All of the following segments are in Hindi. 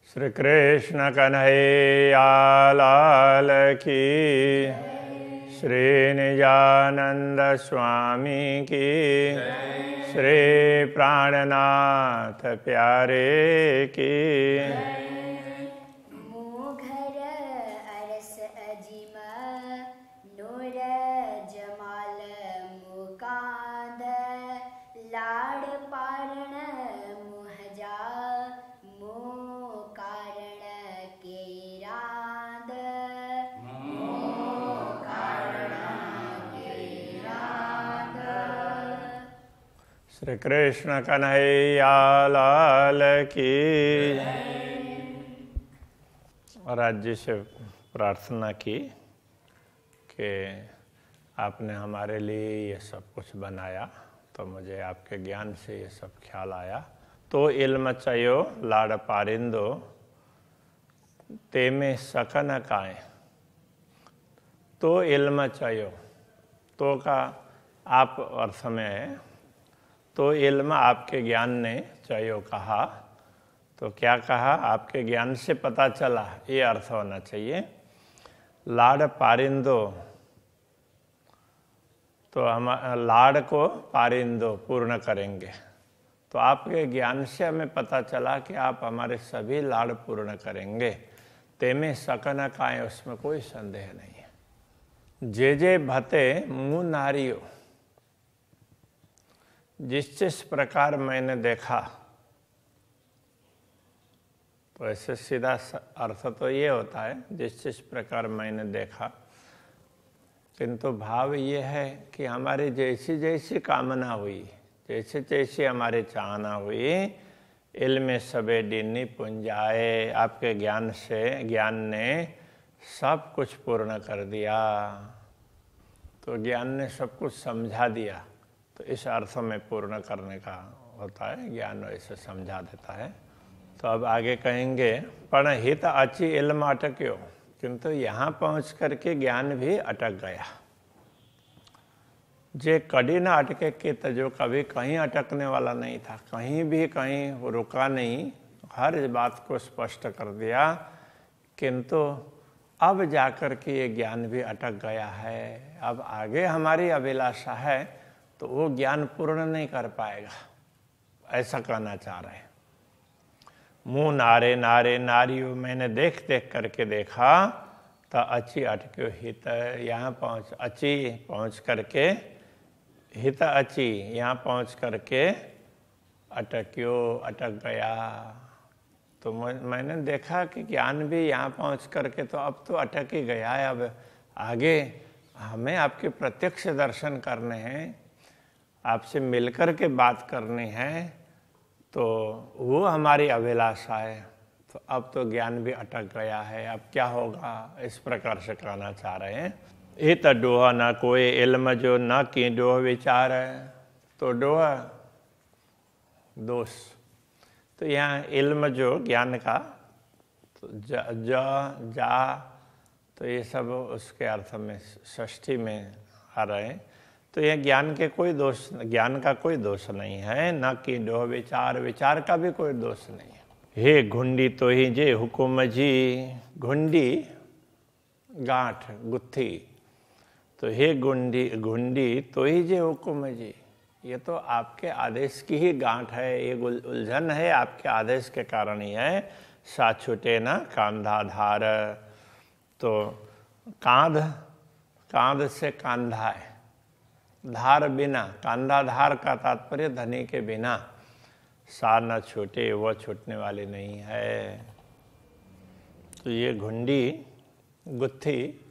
श्री कृष्ण कन्हैया लाल की, श्री निजानंद स्वामी की, श्री प्राणनाथ प्यारे की। मोघर अरस अजिम नूर जमाल मुकांद लाड़ पारण मुहजा कारण के राध श्री कृष्ण कन्हैया लाल की। राज्य से प्रार्थना की कि आपने हमारे लिए ये सब कुछ बनाया, तो मुझे आपके ज्ञान से ये सब ख्याल आया। तो इल्म चयो लाड़ पारिंदो ते में सकन काए। तो इल्म चयो, तो का आप अर्थ में है। तो इल्म आपके ज्ञान ने चयो कहा, तो क्या कहा? आपके ज्ञान से पता चला, ये अर्थ होना चाहिए। लाड़ पारिंदो, तो हम लाड़ को पारिंदो पूर्ण करेंगे। तो आपके ज्ञान से हमें पता चला कि आप हमारे सभी लाड़ पूर्ण करेंगे। तेमें सकन काए, उसमें कोई संदेह नहीं है। जे जे भते मुँह नारियो, जिस प्रकार मैंने देखा, तो ऐसे सीधा अर्थ तो ये होता है जिस प्रकार मैंने देखा, किंतु भाव ये है कि हमारी जैसी जैसी कामना हुई, जैसे जैसे हमारी चाहना हुई, इल्म सबे डिन्नी पुंजाए, आपके ज्ञान से, ज्ञान ने सब कुछ पूर्ण कर दिया। तो ज्ञान ने सब कुछ समझा दिया, तो इस अर्थ में पूर्ण करने का होता है, ज्ञान ऐसे समझा देता है। तो अब आगे कहेंगे, पण हित अची इल्म अटक्यो, किंतु यहाँ पहुँच करके ज्ञान भी अटक गया। जे कड़ी ना अटके कि तो जो कभी कहीं अटकने वाला नहीं था, कहीं भी कहीं रुका नहीं, हर बात को स्पष्ट कर दिया, किंतु अब जाकर के ये ज्ञान भी अटक गया है। अब आगे हमारी अभिलाषा है तो वो ज्ञान पूर्ण नहीं कर पाएगा, ऐसा कहना चाह रहे हैं। मुँह नारे नारे नारियों, मैंने देख देख करके देखा, तो अच्छी अटक्यो हित, यहाँ पहुँच अच्छी पहुँच करके, हित अच्छी यहाँ पहुँच करके अटक्यो, अटक गया। तो मैंने देखा कि ज्ञान भी यहाँ पहुँच करके तो अब तो अटक ही गया है। अब आगे हमें आपके प्रत्यक्ष दर्शन करने हैं, आपसे मिलकर के बात करनी है, तो वो हमारी अभिलाषा है। तो अब तो ज्ञान भी अटक गया है, अब क्या होगा, इस प्रकार से कहना चाह रहे हैं। इत डोह न कोई इल्म जो न की डोह विचार है। तो डोह दोष, तो यहाँ इल्म जो ज्ञान का, तो जा, तो ये सब उसके अर्थ में षष्ठी में आ रहे हैं। तो यह ज्ञान के कोई दोष, ज्ञान का कोई दोष नहीं है, न कि डोह विचार, विचार का भी कोई दोष नहीं है। हे घुंडी तो ही जे हुकुम जी, घुंडी गांठ गुत्थी, तो हे घुंडी तो ही जे हुकुम जी, ये तो आपके आदेश की ही गांठ है, ये उलझन है, आपके आदेश के कारण ही है। सा छूटे न कांधा धार, तो कांध से कांधा है, धार बिना, कांधा धार का तात्पर्य धनी के बिना। सा न छूटे, वह छूटने वाली नहीं है। तो ये घुंडी गुत्थी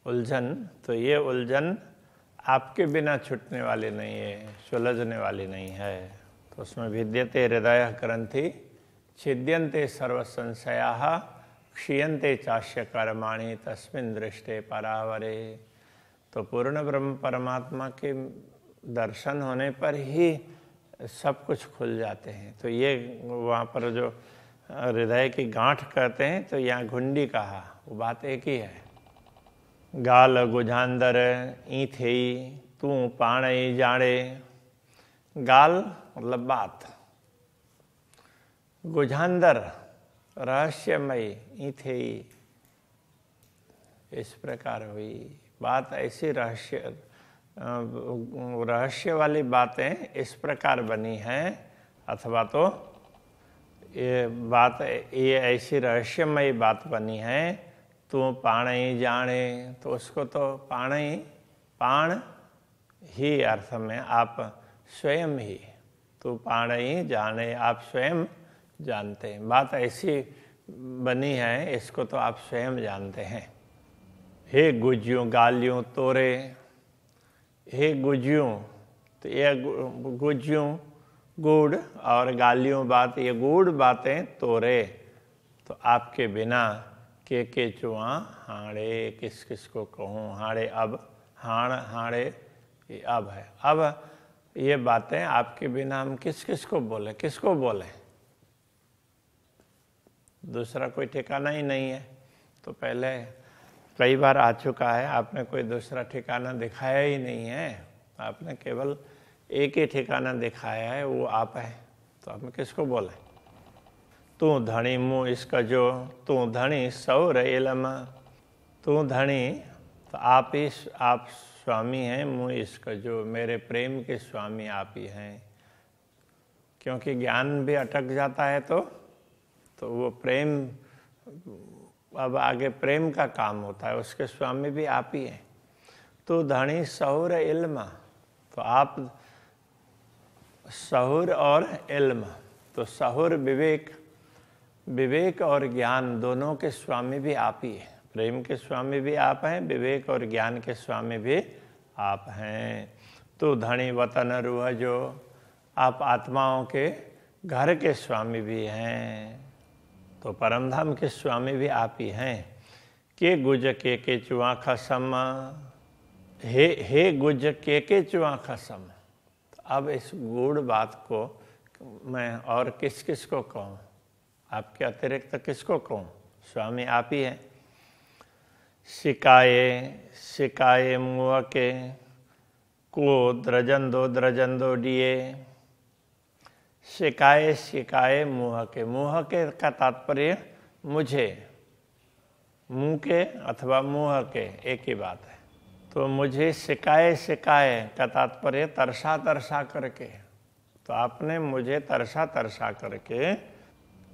उलझन, तो ये उलझन आपके बिना छूटने वाली नहीं है, सुलझने वाली नहीं है। तो उसमें विद्यते हृदय ग्रंथि छिद्यन्ते सर्व संशयाः क्षीयन्ते चास्य कर्माणि तस्मिन् दृष्टे परावरे। तो पूर्ण ब्रह्म परमात्मा के दर्शन होने पर ही सब कुछ खुल जाते हैं। तो ये वहाँ पर जो हृदय की गांठ कहते हैं, तो यहाँ घुंडी कहा, वो बात एक ही है। गाल गुझांदर ईथे तू पाणई जाने, गाल मतलब बात, गुझांदर रहस्यमयी इथेई, इस प्रकार हुई बात। ऐसी रहस्य वाली बातें इस प्रकार बनी हैं, अथवा तो ये ऐसी रहस्यमयी बात बनी है। तू पाण ही जाने, तो उसको तो पाण ही अर्थ में आप स्वयं ही, तू पाण ही जाने, आप स्वयं जानते हैं। बात ऐसी बनी है, इसको तो आप स्वयं जानते हैं। हे गुज्यों गालियों तोरे, हे गुज्यों, तो ये गुज्यों गूढ़ और गालियों बात, ये गूढ़ बातें तोरे, तो आपके बिना के चुआ हाड़े, किस किस को कहूँ। हाड़े अब, हाड़े ये अब है। अब ये बातें आपके बिना हम किस किस को बोले, किसको बोले, दूसरा कोई ठिकाना ही नहीं है। तो पहले कई बार आ चुका है, आपने कोई दूसरा ठिकाना दिखाया ही नहीं है, आपने केवल एक ही ठिकाना दिखाया है, वो आप है। तो आप किसको बोले। तू धनी मुँह इसका जो, तू धनी सौर इलम, तू धनी, तो आप स्वामी हैं, मुँह इसका जो, मेरे प्रेम के स्वामी आप ही हैं। क्योंकि ज्ञान भी अटक जाता है तो वो प्रेम, अब आगे प्रेम का काम होता है, उसके स्वामी भी आप ही हैं। तो धनी सहूर इल्म, तो आप सहूर और इल्म, तो सहूर विवेक और ज्ञान दोनों के स्वामी भी आप ही हैं। प्रेम के स्वामी भी आप हैं, विवेक और ज्ञान के स्वामी भी आप हैं। तो धनी वतन रूह जो, आप आत्माओं के घर के स्वामी भी हैं, तो परमधाम के स्वामी भी आप ही हैं। के गुज के चुआ खसम, हे गुज के चुआ खसम। तो अब इस गूढ़ बात को मैं और किस किस को कहूँ, आपके अतिरिक्त किसको कहूँ, स्वामी आप ही हैं। सिकाए मुँह के को द्रजन दो दिए, सिकाए मुँह के का तात्पर्य मुझे, मुँह के अथवा मुँह के एक ही बात है। तो मुझे सिकाए का तात्पर्य तरसा करके, तो आपने मुझे तरसा करके,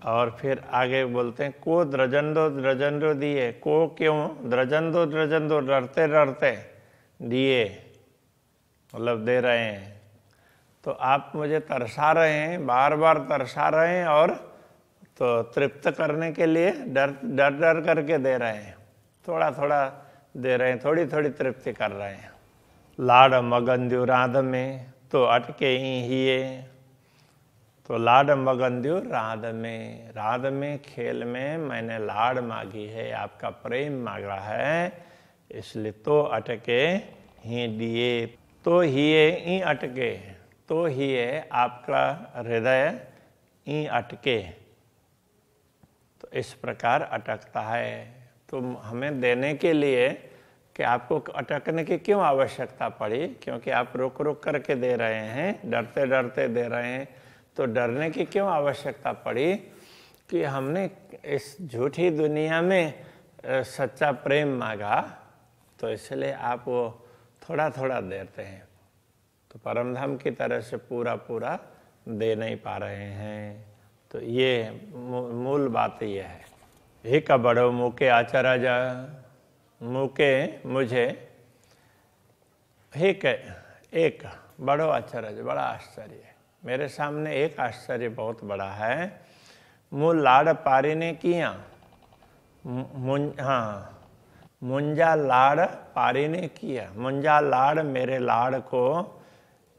और फिर आगे बोलते हैं को द्रजन दो दिए। को क्यों, द्रजन दो डरते दिए, मतलब दे रहे हैं। तो आप मुझे तरसा रहे हैं, बार बार तरसा रहे हैं, और तो तृप्त करने के लिए डर करके दे रहे हैं, थोड़ा दे रहे हैं, थोड़ी तृप्ति कर रहे हैं। लाड मगंद्यु राध में, तो अटके ही है, तो लाड मगंद्यु राध में खेल में मैंने लाड मांगी है, आपका प्रेम मांगा है, इसलिए तो अटके ही दिए। तो ही अटके, तो ही है आपका हृदय ही अटके, तो इस प्रकार अटकता है। तो हमें देने के लिए कि आपको अटकने की क्यों आवश्यकता पड़ी, क्योंकि आप रुक करके दे रहे हैं, डरते दे रहे हैं। तो डरने की क्यों आवश्यकता पड़ी कि हमने इस झूठी दुनिया में सच्चा प्रेम मांगा, तो इसलिए आप वो थोड़ा देते हैं। तो परमधाम की तरह से पूरा दे नहीं पा रहे हैं। तो ये मूल बात ये है। हे का बड़ो मुके आचार्य जा, मुके मुझे, हे एक बड़ो आचार्य, बड़ा आश्चर्य है मेरे सामने, एक आश्चर्य बहुत बड़ा है। मूल लाड़ पारी ने किया, मुंजा लाड़ पारी ने किया, मुंजा लाड़ मेरे लाड़ को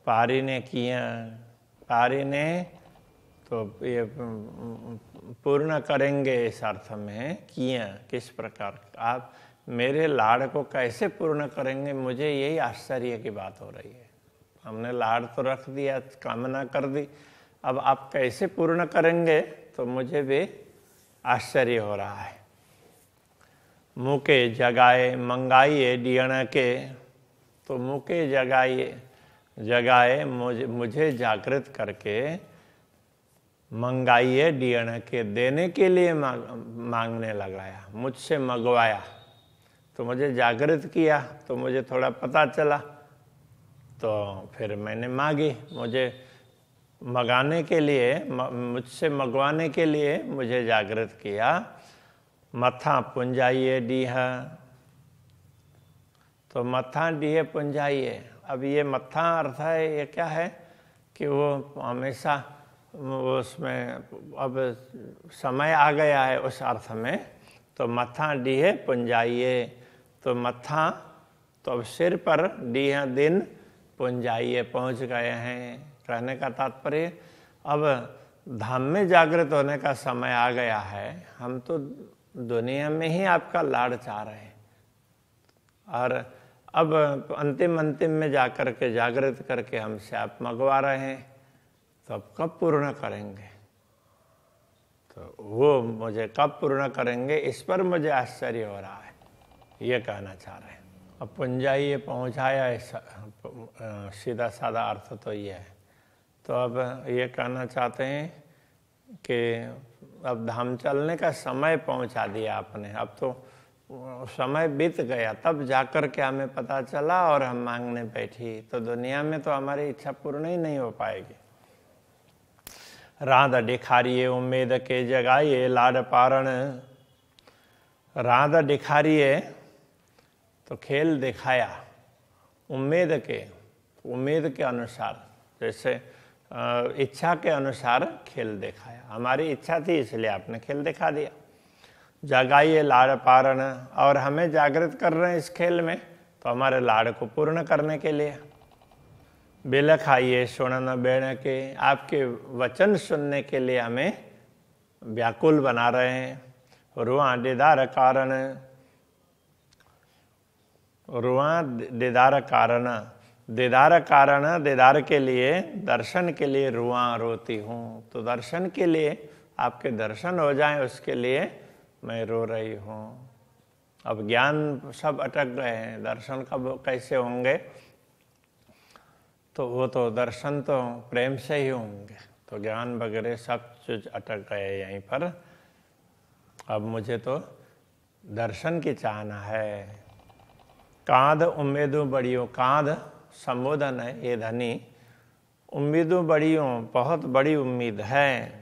पारी ने किया। पारी ने तो ये पूर्ण करेंगे इस अर्थ में, किया किस प्रकार, आप मेरे लाड़ को कैसे पूर्ण करेंगे, मुझे यही आश्चर्य की बात हो रही है। हमने लाड़ तो रख दिया, कामना कर दी, अब आप कैसे पूर्ण करेंगे, तो मुझे भी आश्चर्य हो रहा है। मुके जगाए मंगाइए डियण के, तो मुके जगाए मुझे जागृत करके, मंगाइए डियण के, देने के लिए मांगने लगाया, मुझसे मंगवाया। तो मुझे जागृत किया, तो मुझे थोड़ा पता चला, तो फिर मैंने मांगी। मुझे मंगाने के लिए, मुझसे मंगवाने के लिए मुझे जागृत किया। मथा पुंजाइए डीह, तो मथा डीह पुंजाइए। अब ये मथा अर्थ है, ये क्या है कि वो हमेशा उसमें अब समय आ गया है उस अर्थ में। तो मथा डीह पुंजाइए, तो मथा तो अब सिर पर, डीह दिन, पुंजाइए पहुंच गए हैं। कहने का तात्पर्य अब धाम में जागृत होने का समय आ गया है। हम तो दुनिया में ही आपका लाड़ चाह रहे हैं, और अब अंतिम में जाकर के जागृत करके हमसे आप मंगवा रहे हैं, तो अब कब पूर्ण करेंगे? तो वो मुझे कब पूर्ण करेंगे, इस पर मुझे आश्चर्य हो रहा है, ये कहना चाह रहे हैं। अब पुंजाइए पहुँचाया, सीधा साधा अर्थ तो ये है। तो अब ये कहना चाहते हैं कि अब धाम चलने का समय पहुंचा दिया आपने। अब तो समय बीत गया, तब जाकर के हमें पता चला और हम मांगने बैठी। तो दुनिया में तो हमारी इच्छा पूर्ण ही नहीं हो पाएगी। राध दिखारिए उम्मीद के जगाइए लाड पारण। राध दिखारिए तो खेल दिखाया, उम्मीद के अनुसार, जैसे इच्छा के अनुसार खेल दिखाया। हमारी इच्छा थी इसलिए आपने खेल दिखा दिया। जगाइए लाड़ पारण, और हमें जागृत कर रहे हैं इस खेल में, तो हमारे लाड़ को पूर्ण करने के लिए। बिल खाइए सुनन बेण के, आपके वचन सुनने के लिए हमें व्याकुल बना रहे हैं। रुआ दीदार कारण, रुआ दीदार कारण, दीदार कारण, दीदार के लिए, दर्शन के लिए रुआ रोती हूँ। तो दर्शन के लिए, आपके दर्शन हो जाएं उसके लिए मैं रो रही हूँ। अब ज्ञान सब अटक गए हैं, दर्शन कब कैसे होंगे? तो वो तो दर्शन तो प्रेम से ही होंगे। तो ज्ञान वगैरह सब चीज अटक गए यहीं पर। अब मुझे तो दर्शन की चाहना है। कांध उम्मीदों बड़ियों, कांध संबोधन है, ये धनी, उम्मीदों बड़ियों, बहुत बड़ी उम्मीद है।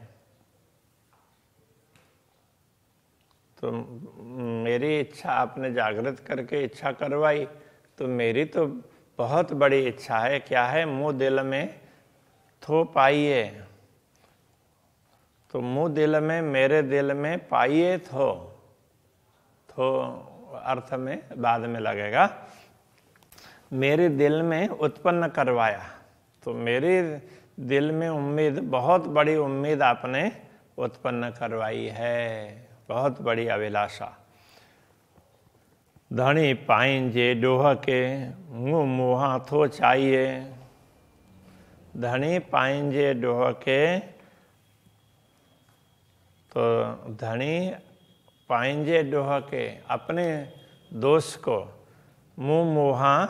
तो मेरी इच्छा आपने जागृत करके इच्छा करवाई, तो मेरी तो बहुत बड़ी इच्छा है। क्या है? मुँह दिल में थो पाइए, तो मुँह दिल में, मेरे दिल में पाइए थो अर्थ में बाद में लगेगा। मेरे दिल में उत्पन्न करवाया, तो मेरे दिल में उम्मीद, बहुत बड़ी उम्मीद आपने उत्पन्न करवाई है, बहुत बड़ी अभिलाषा। धनी पाइंजे डोह के, मुँह मुहा थो चाहिए। धनी पाइंजे डोह के, तो धनी पाइंजे डोह के, अपने दोस्त को मुँह मुहा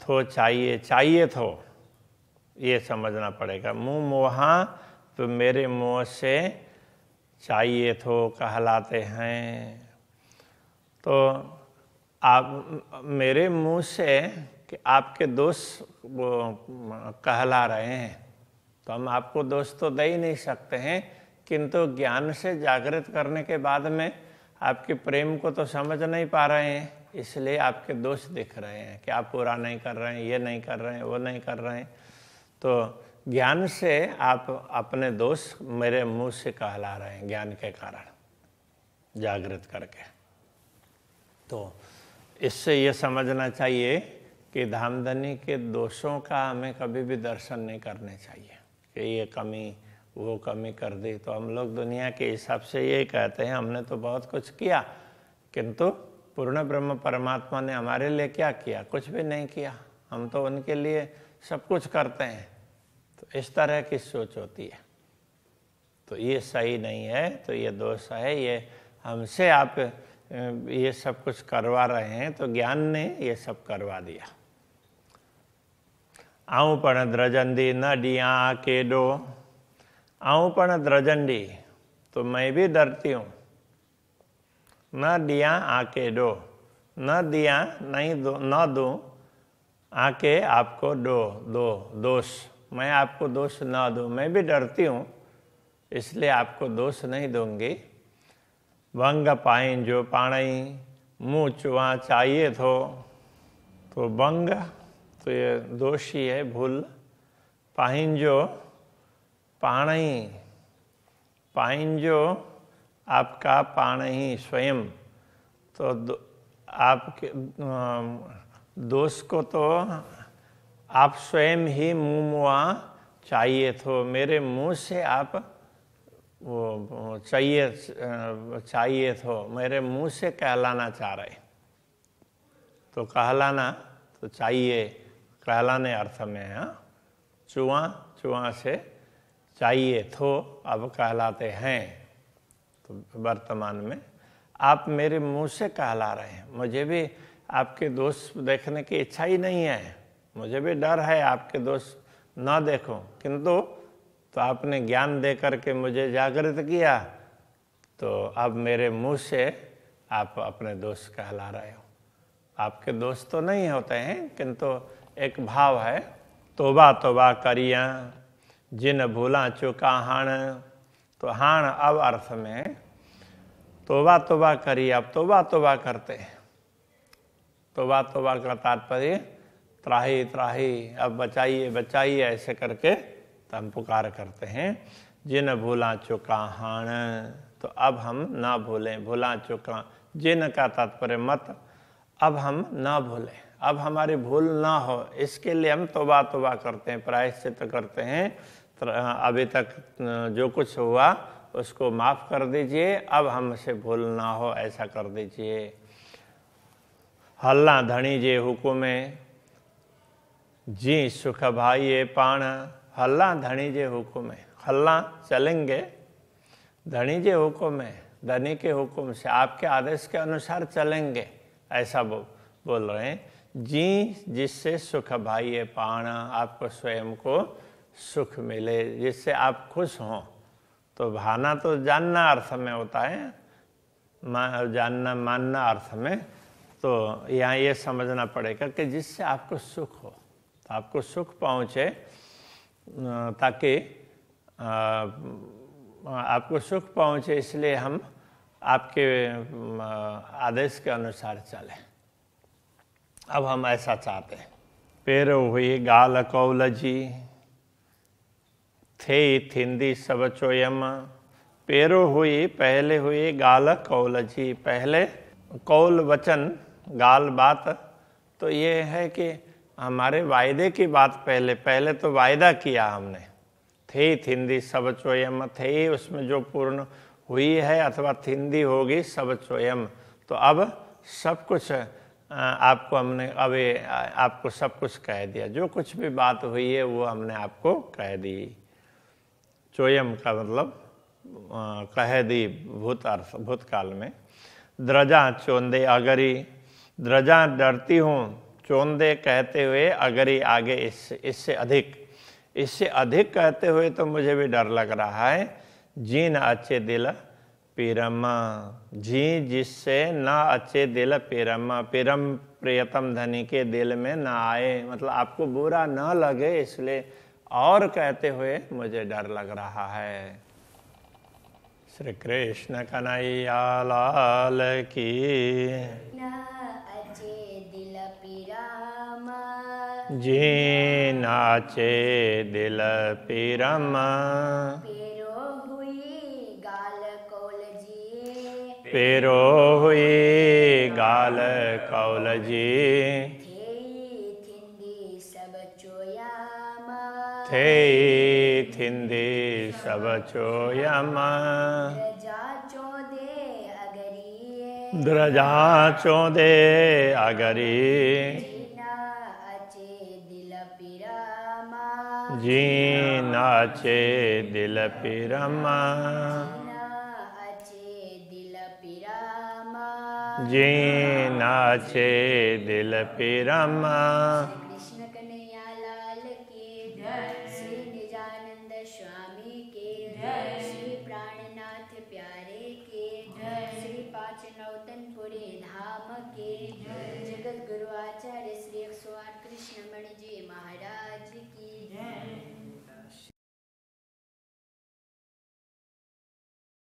थो चाहिए, चाहिए थो, ये समझना पड़ेगा। मुँह मुहा तो मेरे मुँह से चाहिए थो कहलाते हैं। तो आप मेरे मुँह से कि आपके दोस्त वो कहला रहे हैं, तो हम आपको दोस्त तो दे ही नहीं सकते हैं, किंतु ज्ञान से जागृत करने के बाद में आपके प्रेम को तो समझ नहीं पा रहे हैं, इसलिए आपके दोष दिख रहे हैं कि आप पूरा नहीं कर रहे हैं, ये नहीं कर रहे हैं, वो नहीं कर रहे हैं। तो ज्ञान से आप अपने दोष मेरे मुंह से कहला रहे हैं, ज्ञान के कारण जागृत करके। तो इससे ये समझना चाहिए कि धामधनी के दोषों का हमें कभी भी दर्शन नहीं करने चाहिए कि ये कमी, वो कमी कर दी। तो हम लोग दुनिया के हिसाब से यही कहते हैं, हमने तो बहुत कुछ किया, किंतु पूर्ण ब्रह्म परमात्मा ने हमारे लिए क्या किया? कुछ भी नहीं किया। हम तो उनके लिए सब कुछ करते हैं। तो इस तरह की सोच होती है, तो ये सही नहीं है, तो ये दोष है। ये हमसे आप ये सब कुछ करवा रहे हैं, तो ज्ञान ने ये सब करवा दिया। आऊं पण द्रजंदी न डिया के डो, आऊं पण द्रजंडी, तो मैं भी डरती हूँ। न दिया आके दो, न दिया नहीं दो, न दूं आके आपको दो दोष, मैं आपको दोष न दूं, मैं भी डरती हूँ इसलिए आपको दोष नहीं दूंगी। वंग पाइन जो पाणई, मुँह चुआ चाहिए तो वंग तो ये दोष ही है, भूल। पाइन जो पाणई, पाइन जो आपका पाणई स्वयं, तो आपके दोष को तो आप स्वयं ही मुँह मुआ चाहिए तो, मेरे मुंह से आप वो चाहिए तो, मेरे मुंह से कहलाना चाह रहे। तो कहलाना तो चाहिए, कहलाने अर्थ में है। चुआ से चाहिए तो अब कहलाते हैं। तो वर्तमान में आप मेरे मुंह से कहला रहे हैं। मुझे भी आपके दोष देखने की इच्छा ही नहीं है, मुझे भी डर है आपके दोष ना देखूं, किंतु तो आपने ज्ञान दे करके मुझे जागृत किया, तो अब मेरे मुंह से आप अपने दोष कहला रहे हो। आपके दोष तो नहीं होते हैं, किंतु एक भाव है, तोबा तोबा करिया जिन भूला चुका हाण। तो हाण अब अर्थ में तोबा तोबा करिए, अब तोबा तोबा करते हैं। तोबा तोबा का तात्पर्य त्राही त्राही, अब बचाइए बचाइए ऐसे करके तो हम पुकार करते हैं। जिन भूला चुका हाण, तो अब हम ना भूलें। भूला चुका, जिन का तात्पर्य मत, अब हम ना भूलें, अब हमारी भूल ना हो, इसके लिए हम तौबा तौबा करते हैं, प्रायश्चित करते हैं। अभी तक जो कुछ हुआ उसको माफ़ कर दीजिए, अब हमसे भूल ना हो ऐसा कर दीजिए। हल्ला धनी जे हुकुमे जी सुख भाई ये पाण। हल्ला धनी जे हुकुमे, हल्ला चलेंगे धनी जे हुकुमे, धनी के हुक्म से, आपके आदेश के अनुसार चलेंगे, ऐसा बोल रहे हैं। जी जिससे सुख भाई ये पाण, आपको स्वयं को सुख मिले, जिससे आप खुश हों। तो भाना तो जानना अर्थ में होता है, जानना मानना अर्थ में। तो यहाँ ये समझना पड़ेगा कि जिससे आपको सुख हो, तो आपको सुख पहुँचे, ताकि आपको सुख पहुँचे, इसलिए हम आपके आदेश के अनुसार चलें। अब हम ऐसा चाहते हैं। पेरो हुई गाल कौलजी थे थिंदी सब चोयम। पेरो हुई पहले हुई गाल कौलजी, पहले कौल वचन, गाल बात, तो ये है कि हमारे वायदे की बात पहले तो वायदा किया हमने। थे थिंदी सब चोयम, थे उसमें जो पूर्ण हुई है अथवा थिंदी होगी सब चोयम, तो अब सब कुछ आपको हमने अभी आपको सब कुछ कह दिया, जो कुछ भी बात हुई है वो हमने आपको कह दी। चोयम का मतलब कह दी भूतकाल में। द्रजा चोंदे अगरी, द्रजा डरती हूँ, चोंदे कहते हुए, अगरी आगे इससे अधिक कहते हुए तो मुझे भी डर लग रहा है। जी न अच्छे दिल पीरमा, जी जिससे न अच्छे दिल पीरमा, पीरम प्रियतम धनी के दिल में न आए, मतलब आपको बुरा न लगे, इसलिए और कहते हुए मुझे डर लग रहा है। श्री कृष्ण कन्हैया लाल की। न अच्छे दिल पीरामा, जी नाचे दिल पीरमा। पेरो हुई गाल कौलजी, पेरो हुई गाल कौलजी। थे थिंदी सब चोयामा, थे थिंदी सब चोयमा। द्रजा चोदे अगरी, द्रजा चोदे अगरी। जीना अच्छे दिल पीरामा, जी नाचे दिल पीरमा। जीना अच्छे दिल पीरामा। जी नाचे दिल पीरमा। कृष्ण कन्हैया लाल की जय, श्री निजानंद स्वामी की पाँच नौतनपुरी धाम के जगत गुरु आचार्य श्री 108 कृष्णमणि जी महाराज की